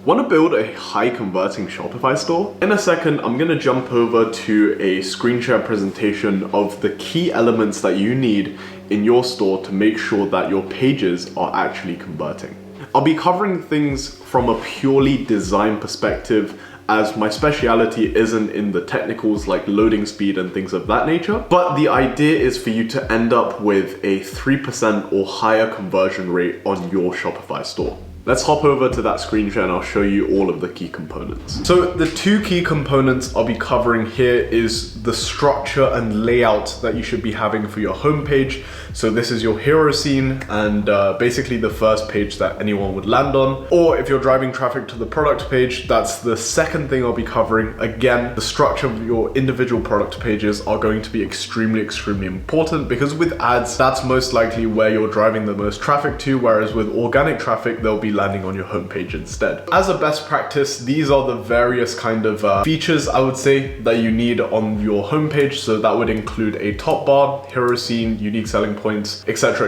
Want to build a high converting Shopify store? In a second, I'm going to jump over to a screen share presentation of the key elements that you need in your store to make sure that your pages are actually converting. I'll be covering things from a purely design perspective, as my speciality isn't in the technicals like loading speed and things of that nature. But the idea is for you to end up with a 3% or higher conversion rate on your Shopify store. Let's hop over to that screen share and I'll show you all of the key components. So the two key components I'll be covering here is the structure and layout that you should be having for your homepage. So this is your hero scene and basically the first page that anyone would land on. Or if you're driving traffic to the product page, that's the second thing I'll be covering. Again, the structure of your individual product pages are going to be extremely important, because with ads, that's most likely where you're driving the most traffic to, whereas with organic traffic, they'll be landing on your homepage instead. As a best practice, these are the various kind of features I would say that you need on your homepage. So that would include a top bar, hero scene, unique selling points, etc.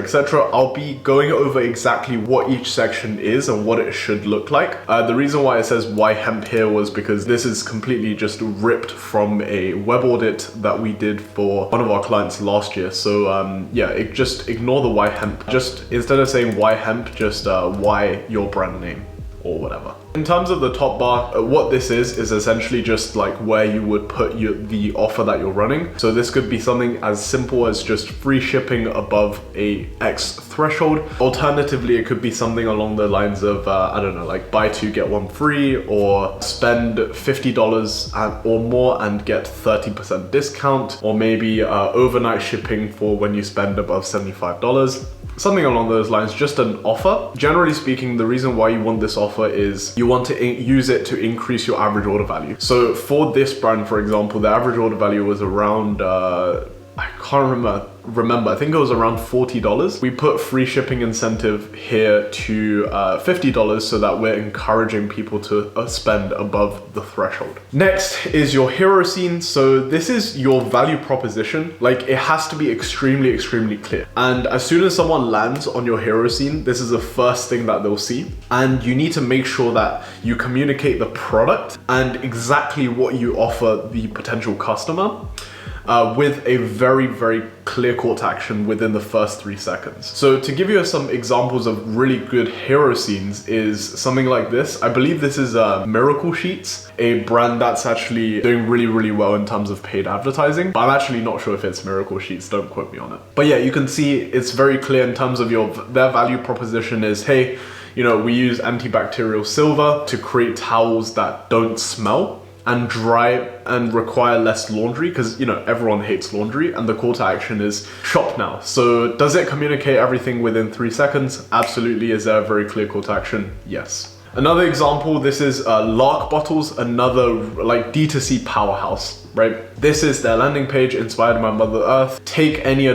I'll be going over exactly what each section is and what it should look like. The reason why it says why hemp here was because this is completely just ripped from a web audit that we did for one of our clients last year. So just ignore the why hemp. Just instead of saying why hemp, just why your brand name or whatever. In terms of the top bar, what this is essentially just like where you would put the offer that you're running. So this could be something as simple as just free shipping above a X threshold. Alternatively, it could be something along the lines of, I don't know, like buy two, get one free, or spend $50 or more and get 30% discount, or maybe overnight shipping for when you spend above $75. Something along those lines, just an offer. Generally speaking, the reason why you want this offer is you want to use it to increase your average order value. So for this brand, for example, the average order value was around, I can't remember, I think it was around $40. We put free shipping incentive here to $50 so that we're encouraging people to spend above the threshold. Next is your hero scene. So this is your value proposition. Like, it has to be extremely clear. And as soon as someone lands on your hero scene, this is the first thing that they'll see. And you need to make sure that you communicate the product and exactly what you offer the potential customer with a very clear call to action within the first 3 seconds. So to give you some examples of really good hero scenes is something like this. I believe this is Miracle Sheets, a brand that's actually doing really well in terms of paid advertising. But I'm actually not sure if it's Miracle Sheets, don't quote me on it. But yeah, you can see it's very clear in terms of their value proposition is, hey, you know, we use antibacterial silver to create towels that don't smell and dry and require less laundry, because, you know, everyone hates laundry, and the call to action is shop now. So does it communicate everything within 3 seconds? Absolutely. Is there a very clear call to action? Yes. Another example, this is Lark Bottles, another like D2C powerhouse, right? This is their landing page inspired by Mother Earth. Take on any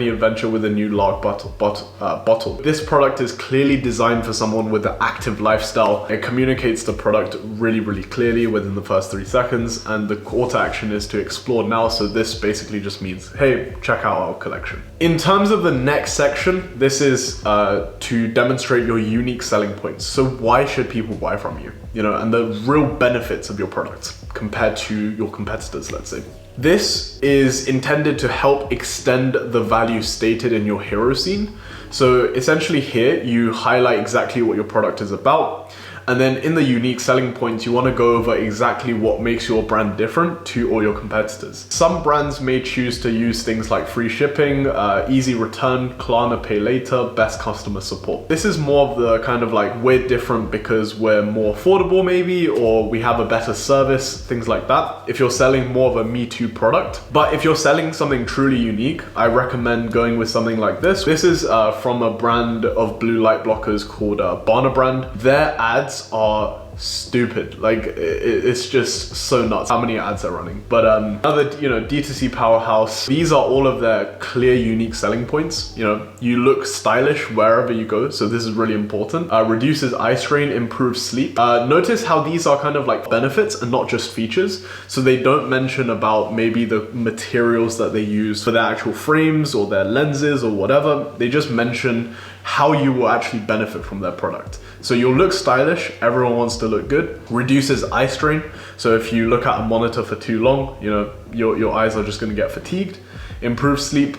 adventure with a new Lark bottle. This product is clearly designed for someone with an active lifestyle. It communicates the product really clearly within the first 3 seconds, and the call to action is to explore now. So this basically just means, hey, check out our collection. In terms of the next section, this is to demonstrate your unique selling points. So why should people buy from you? You know, and the real benefits of your products compared to your competitors, let's say. This is intended to help extend the value stated in your hero scene. So essentially here, you highlight exactly what your product is about. And then in the unique selling points, you want to go over exactly what makes your brand different to all your competitors. Some brands may choose to use things like free shipping, easy return, Klarna Pay Later, best customer support. This is more of the kind of like, we're different because we're more affordable maybe, or we have a better service, things like that, if you're selling more of a Me Too product. But if you're selling something truly unique, I recommend going with something like this. This is from a brand of blue light blockers called Barna brand. Their ads are stupid. Like, it's just so nuts how many ads they're running. But another, you know, D2C powerhouse, these are all of their clear unique selling points. You know, you look stylish wherever you go, so this is really important. Reduces eye strain, improves sleep. Notice how these are kind of like benefits and not just features. So they don't mention about maybe the materials that they use for their actual frames or their lenses or whatever. They just mention how you will actually benefit from their product. So you'll look stylish, everyone wants to look good, reduces eye strain. So if you look at a monitor for too long, your eyes are just gonna get fatigued. Improves sleep,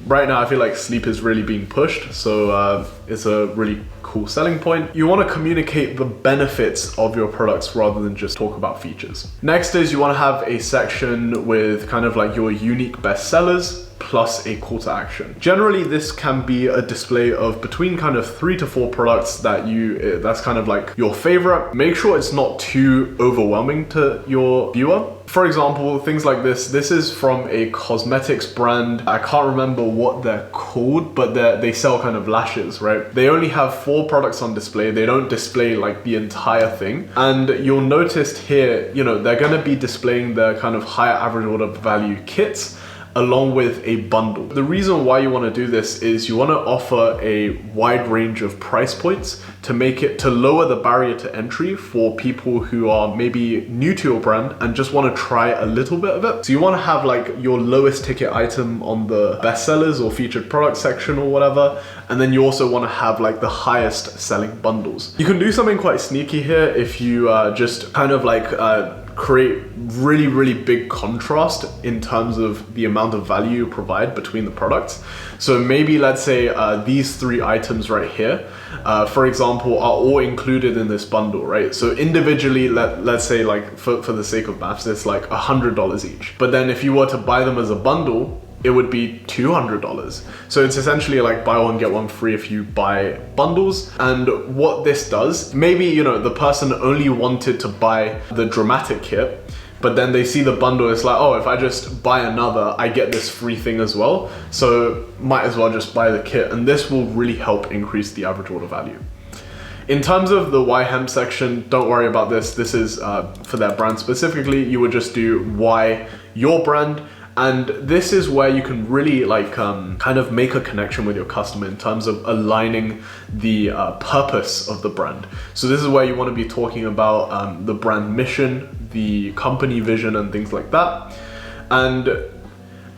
right now I feel like sleep is really being pushed, so it's a really cool selling point. You want to communicate the benefits of your products rather than just talk about features. Next is you want to have a section with kind of like your unique best sellers plus a call to action. Generally, this can be a display of between kind of 3 to 4 products that's kind of like your favorite. Make sure it's not too overwhelming to your viewer. For example, things like this is from a cosmetics brand. I can't remember what they're called, but they sell kind of lashes, right? They only have 4 products on display. They don't display like the entire thing. And you'll notice here, they're gonna be displaying their kind of higher average order value kits along with a bundle. The reason why you want to do this is you want to offer a wide range of price points to lower the barrier to entry for people who are maybe new to your brand and just want to try a little bit of it. So you want to have like your lowest ticket item on the bestsellers or featured product section or whatever, and then you also want to have like the highest selling bundles. You can do something quite sneaky here if you just kind of like create really, really big contrast in terms of the amount of value you provide between the products. So maybe let's say these 3 items right here, for example, are all included in this bundle, right? So individually, let's say like for the sake of maths, it's like $100 each. But then if you were to buy them as a bundle, it would be $200. So it's essentially like buy one, get one free if you buy bundles. And what this does, maybe, the person only wanted to buy the dramatic kit, but then they see the bundle, it's like, oh, if I just buy another, I get this free thing as well. So might as well just buy the kit. And this will really help increase the average order value. In terms of the why hemp section, don't worry about this. This is for their brand specifically. You would just do why your brand. And this is where you can really like kind of make a connection with your customer in terms of aligning the purpose of the brand. So this is where you want to be talking about the brand mission, the company vision, and things like that. And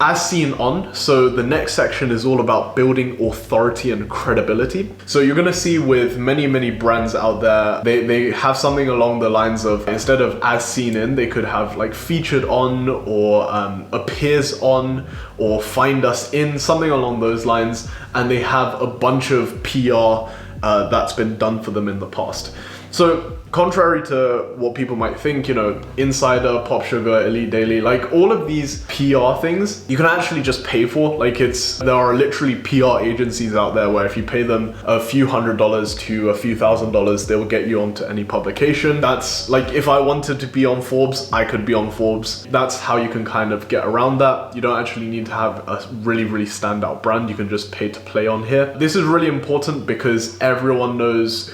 as seen on, so the next section is all about building authority and credibility. So you're gonna see with many brands out there, they have something along the lines of, instead of as seen in, they could have like featured on or appears on or find us in, something along those lines. And they have a bunch of PR that's been done for them in the past. So contrary to what people might think, Insider, Pop Sugar, Elite Daily, like all of these PR things, you can actually just pay for. There are literally PR agencies out there where if you pay them a few $100s to a few $1,000s, they will get you onto any publication. That's like, if I wanted to be on Forbes, I could be on Forbes. That's how you can kind of get around that. You don't actually need to have a really, really standout brand. You can just pay to play on here. This is really important because everyone knows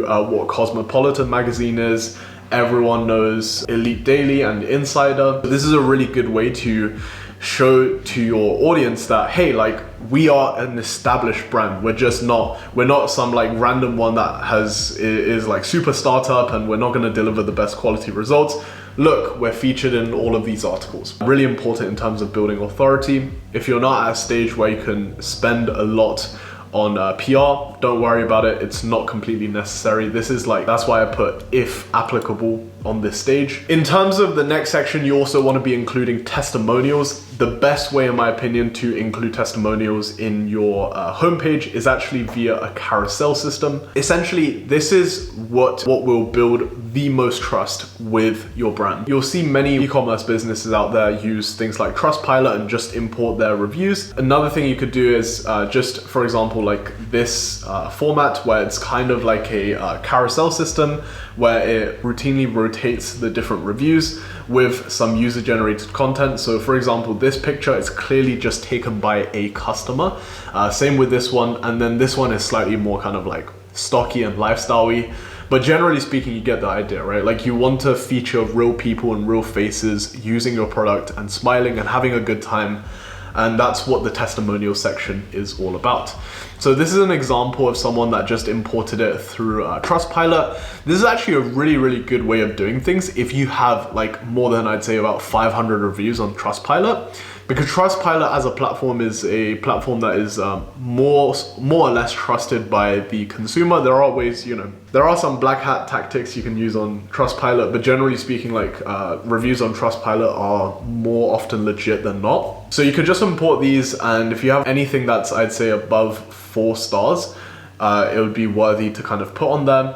what Cosmopolitan magazine is. Everyone knows Elite Daily and Insider. This is a really good way to show to your audience that, hey, like, we are an established brand. We're not some like random one that is like super startup and we're not going to deliver the best quality results. Look, we're featured in all of these articles. Really important in terms of building authority. If you're not at a stage where you can spend a lot on PR, don't worry about it. It's not completely necessary. That's why I put if applicable on this stage. In terms of the next section, you also want to be including testimonials. The best way, in my opinion, to include testimonials in your homepage is actually via a carousel system. Essentially, this is what will build the most trust with your brand. You'll see many e-commerce businesses out there use things like Trustpilot and just import their reviews. Another thing you could do is just, for example, like this format where it's kind of like a carousel system where it routinely rotates the different reviews with some user-generated content. So for example, this picture is clearly just taken by a customer. Same with this one. And then this one is slightly more kind of like stocky and lifestyle-y. But generally speaking, you get the idea, right? Like, you want to feature real people and real faces using your product and smiling and having a good time. And that's what the testimonial section is all about. So this is an example of someone that just imported it through Trustpilot. This is actually a really, really good way of doing things. If you have like more than, I'd say, about 500 reviews on Trustpilot, Because Trustpilot as a platform is a platform that is more or less trusted by the consumer. There are ways, there are some black hat tactics you can use on Trustpilot, but generally speaking, like reviews on Trustpilot are more often legit than not. So you could just import these, and if you have anything that's, I'd say, above 4 stars, it would be worthy to kind of put on there.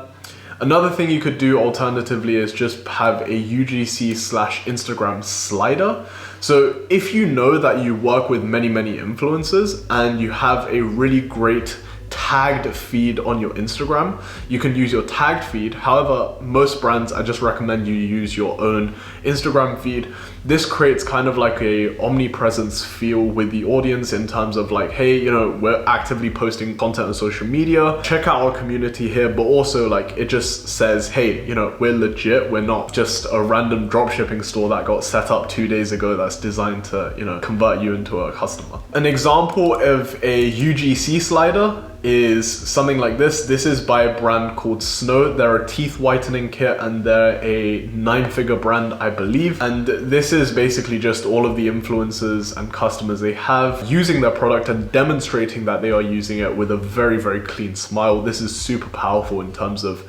Another thing you could do alternatively is just have a UGC/Instagram slider. So if you know that you work with many influencers and you have a really great tagged feed on your Instagram, you can use your tagged feed. However, most brands, I just recommend you use your own Instagram feed. This creates kind of like a omnipresence feel with the audience in terms of like, hey, we're actively posting content on social media. Check out our community here, but also like it just says, hey, we're legit. We're not just a random dropshipping store that got set up 2 days ago that's designed to, convert you into a customer. An example of a UGC slider is something like this. This is by a brand called Snow. They're a teeth whitening kit and they're a 9-figure brand, I believe. And this is basically just all of the influencers and customers they have using their product and demonstrating that they are using it with a very clean smile. This is super powerful in terms of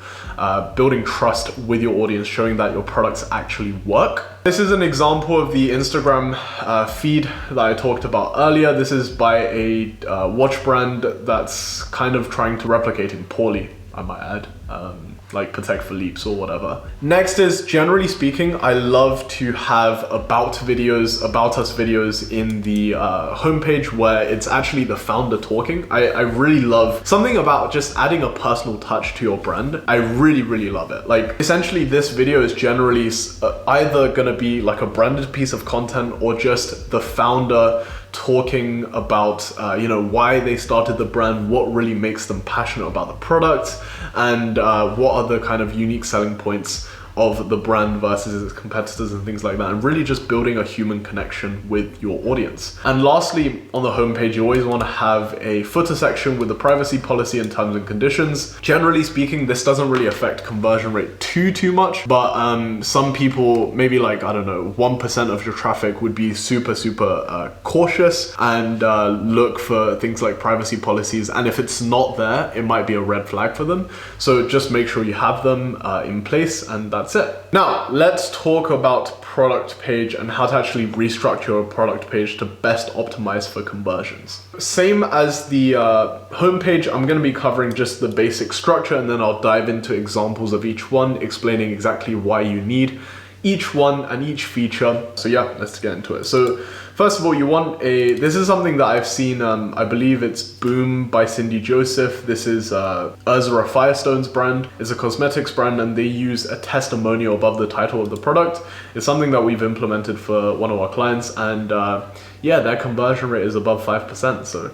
building trust with your audience, showing that your products actually work. This is an example of the Instagram feed that I talked about earlier. This is by a watch brand that's kind of trying to replicate it poorly, I might add, like Patek Philippe's or whatever. Next is, generally speaking, I love to have about us videos in the homepage where it's actually the founder talking. I really love something about just adding a personal touch to your brand. I really love it. Like essentially this video is generally either gonna be like a branded piece of content or just the founder talking about why they started the brand, what really makes them passionate about the product, and what are the kind of unique selling points of the brand versus its competitors and things like that, and really just building a human connection with your audience. And lastly, on the homepage, you always want to have a footer section with the privacy policy and terms and conditions. Generally speaking, this doesn't really affect conversion rate too much, but some people, maybe like, I don't know, 1% of your traffic would be super cautious and look for things like privacy policies. And if it's not there, it might be a red flag for them. So just make sure you have them in place, and that's it. Now, let's talk about product page and how to actually restructure your product page to best optimize for conversions. Same as the homepage, I'm going to be covering just the basic structure, and then I'll dive into examples of each one, explaining exactly why you need each one and each feature. So yeah, let's get into it. So first of all, this is something that I've seen, I believe it's Boom by Cindy Joseph. This is Ursula Firestone's brand. It's a cosmetics brand, and they use a testimonial above the title of the product. It's something that we've implemented for one of our clients, and yeah, their conversion rate is above 5%. So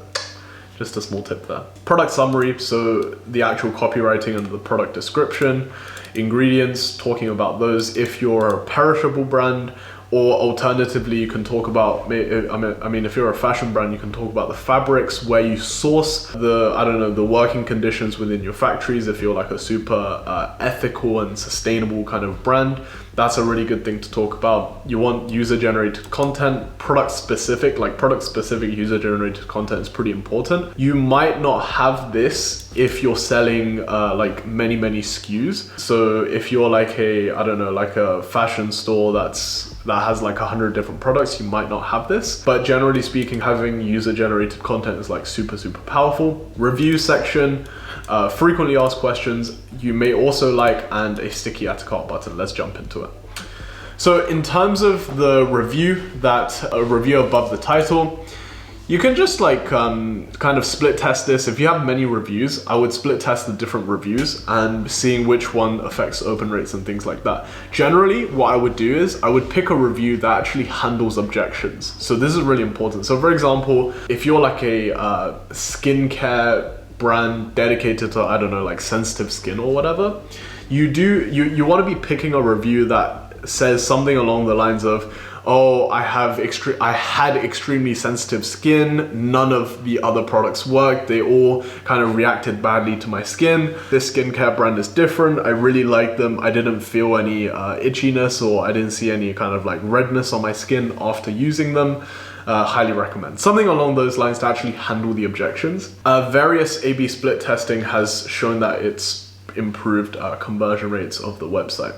just a small tip there. Product summary, so the actual copywriting and the product description. Ingredients, talking about those if you're a perishable brand, or alternatively you can talk about, I mean if you're a fashion brand, you can talk about the fabrics, where you source the working conditions within your factories. If you're like a super ethical and sustainable kind of brand, that's a really good thing to talk about. You want user-generated content, product-specific user-generated content is pretty important. You might not have this if you're selling like many SKUs. So if you're like a fashion store that has like 100 different products, you might not have this. But generally speaking, having user-generated content is like super powerful. Review section, frequently asked questions, you may also like, and a sticky add to cart button. Let's jump into it. So in terms of the review, a review above the title, you can just like kind of split test this. If you have many reviews, I would split test the different reviews and seeing which one affects open rates and things like that. Generally, what I would do is I would pick a review that actually handles objections. So this is really important. So for example, if you're like a skincare brand dedicated to, I don't know, like sensitive skin or whatever, you want to be picking a review that says something along the lines of, oh, I had extremely sensitive skin, none of the other products worked, they all kind of reacted badly to my skin. This skincare brand is different, I really like them, I didn't feel any itchiness, or I didn't see any kind of like redness on my skin after using them. highly recommend. Something along those lines to actually handle the objections. Various A/B split testing has shown that it's improved conversion rates of the website.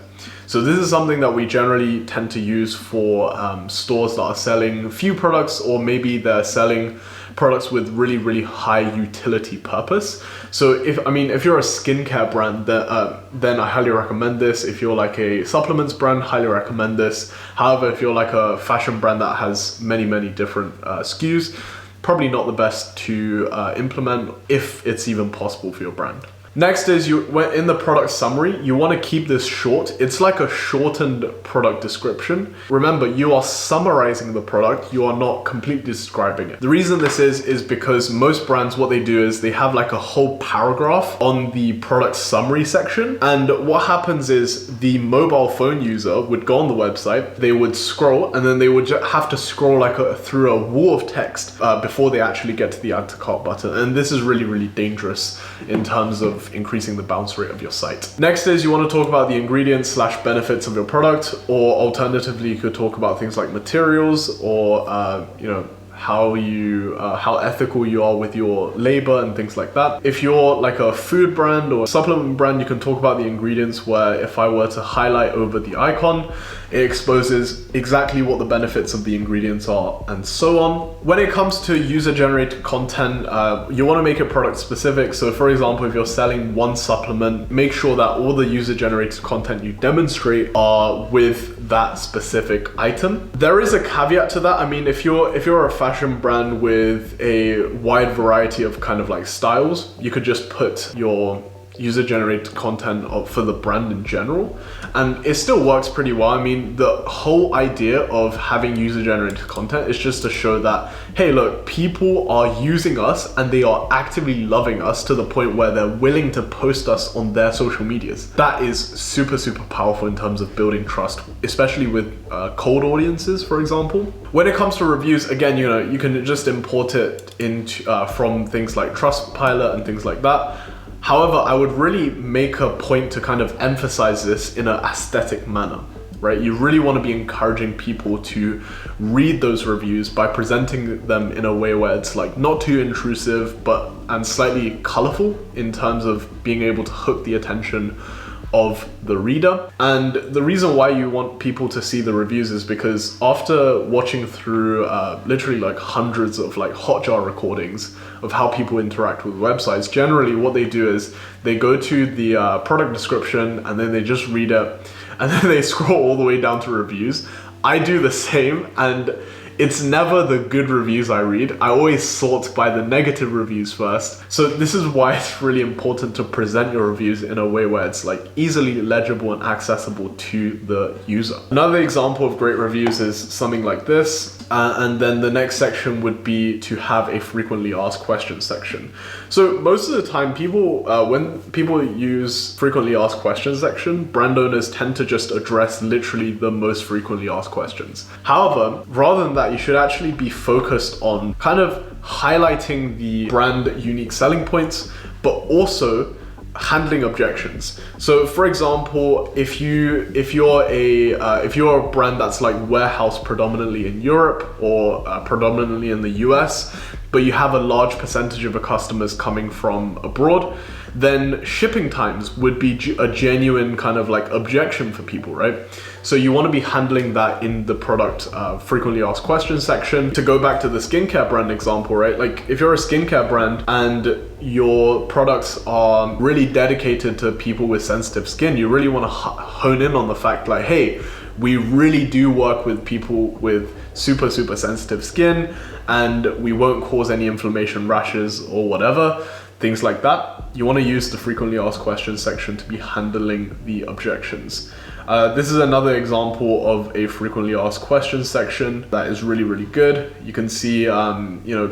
So this is something that we generally tend to use for stores that are selling few products, or maybe they're selling products with really high utility purpose. So if you're a skincare brand, then I highly recommend this. If you're like a supplements brand, highly recommend this. However, if you're like a fashion brand that has many different SKUs, probably not the best to implement if it's even possible for your brand. Next is in the product summary, you want to keep this short. It's like a shortened product description. Remember, you are summarizing the product, you are not completely describing it. The reason this is because most brands, what they do is they have like a whole paragraph on the product summary section. And what happens is the mobile phone user would go on the website, they would scroll, and then they would have to scroll through a wall of text before they actually get to the add to cart button. And this is really dangerous in terms of increasing the bounce rate of your site. Next is you want to talk about the ingredients / benefits of your product, or alternatively you could talk about things like materials, or how ethical you are with your labor and things like that. If you're like a food brand or a supplement brand, you can talk about the ingredients, where if I were to highlight over the icon, it exposes exactly what the benefits of the ingredients are, and so on. When it comes to user-generated content, you want to make it product specific. So for example, if you're selling one supplement, make sure that all the user-generated content you demonstrate are with that specific item. There is a caveat to that. I mean, if you're a fashion brand with a wide variety of kind of like styles, you could just put your user-generated content for the brand in general, and it still works pretty well. I mean, the whole idea of having user-generated content is just to show that, hey, look, people are using us and they are actively loving us to the point where they're willing to post us on their social medias. That is super powerful in terms of building trust, especially with cold audiences, for example. When it comes to reviews, again, you can just import it into from things like Trustpilot and things like that. However, I would really make a point to kind of emphasize this in an aesthetic manner, right? You really want to be encouraging people to read those reviews by presenting them in a way where it's like not too intrusive, and slightly colorful in terms of being able to hook the attention of the reader. And the reason why you want people to see the reviews is because after watching through literally like hundreds of like Hotjar recordings of how people interact with websites, generally what they do is they go to the product description and then they just read it, and then they scroll all the way down to reviews. I do the same, and it's never the good reviews I read. I always sort by the negative reviews first. So this is why it's really important to present your reviews in a way where it's like easily legible and accessible to the user. Another example of great reviews is something like this. And then the next section would be to have a frequently asked questions section. So most of the time when people use frequently asked questions section, brand owners tend to just address literally the most frequently asked questions. However, rather than that, you should actually be focused on kind of highlighting the brand unique selling points, but also handling objections. So for example, if you're a brand that's like warehouse predominantly in Europe or predominantly in the US, but you have a large percentage of your customers coming from abroad, then shipping times would be a genuine kind of like objection for people, right? So you want to be handling that in the product frequently asked questions section. To go back to the skincare brand example, right? Like if you're a skincare brand and your products are really dedicated to people with sensitive skin, you really want to hone in on the fact like, hey, we really do work with people with super sensitive skin, and we won't cause any inflammation, rashes, or whatever, things like that. You want to use the frequently asked questions section to be handling the objections. This is another example of a frequently asked questions section that is really good. You can see,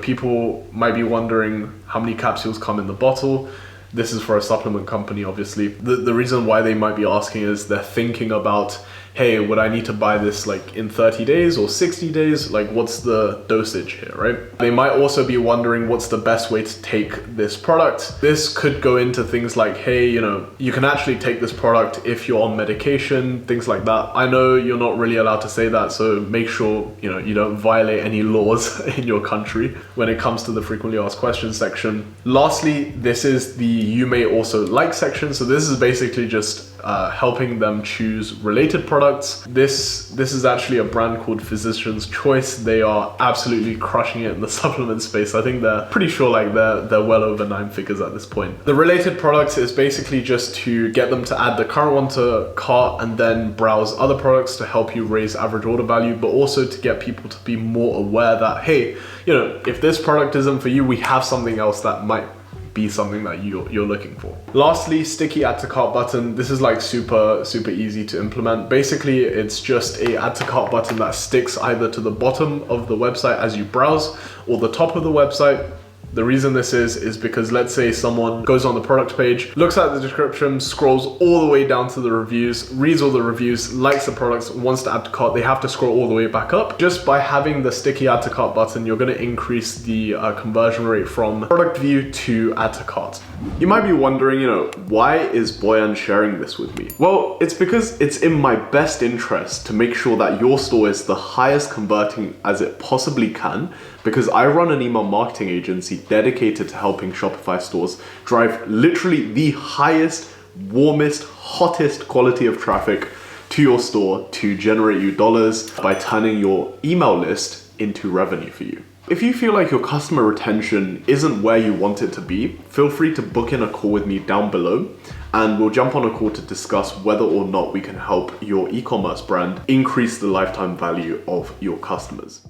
people might be wondering how many capsules come in the bottle. This is for a supplement company, obviously. The reason why they might be asking is they're thinking about, hey, would I need to buy this like in 30 days or 60 days? Like, what's the dosage here, right? They might also be wondering what's the best way to take this product. This could go into things like, hey, you can actually take this product if you're on medication, things like that. I know you're not really allowed to say that, so make sure, you don't violate any laws in your country when it comes to the frequently asked questions section. Lastly, this is the you may also like section. So this is basically just helping them choose related products. This is actually a brand called Physician's Choice. They are absolutely crushing it in the supplement space. I think they're pretty sure like they're well over 9 figures at this point. The related products is basically just to get them to add the current one to cart and then browse other products to help you raise average order value, but also to get people to be more aware that, hey, if this product isn't for you, we have something else that might be something that you're looking for. Lastly, sticky add to cart button. This is like super easy to implement. Basically, it's just a add to cart button that sticks either to the bottom of the website as you browse or the top of the website. The reason this is because let's say someone goes on the product page, looks at the description, scrolls all the way down to the reviews, reads all the reviews, likes the products, wants to add to cart, they have to scroll all the way back up. Just by having the sticky add to cart button, you're going to increase the conversion rate from product view to add to cart. You might be wondering, why is Boyan sharing this with me? Well, it's because it's in my best interest to make sure that your store is the highest converting as it possibly can, because I run an email marketing agency dedicated to helping Shopify stores drive literally the highest, warmest, hottest quality of traffic to your store to generate you dollars by turning your email list into revenue for you. If you feel like your customer retention isn't where you want it to be, feel free to book in a call with me down below, and we'll jump on a call to discuss whether or not we can help your e-commerce brand increase the lifetime value of your customers.